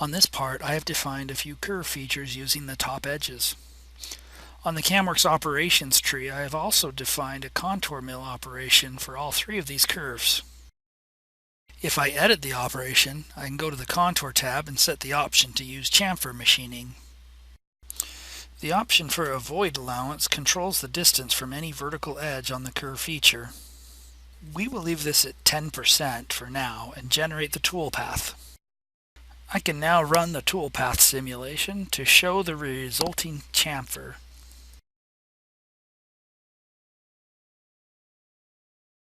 On this part, I have defined a few curve features using the top edges. On the CAMWorks operations tree, I have also defined a contour mill operation for all three of these curves. If I edit the operation, I can go to the Contour tab and set the option to use chamfer machining. The option for a void allowance controls the distance from any vertical edge on the curve feature. We will leave this at 10% for now and generate the toolpath. I can now run the toolpath simulation to show the resulting chamfer.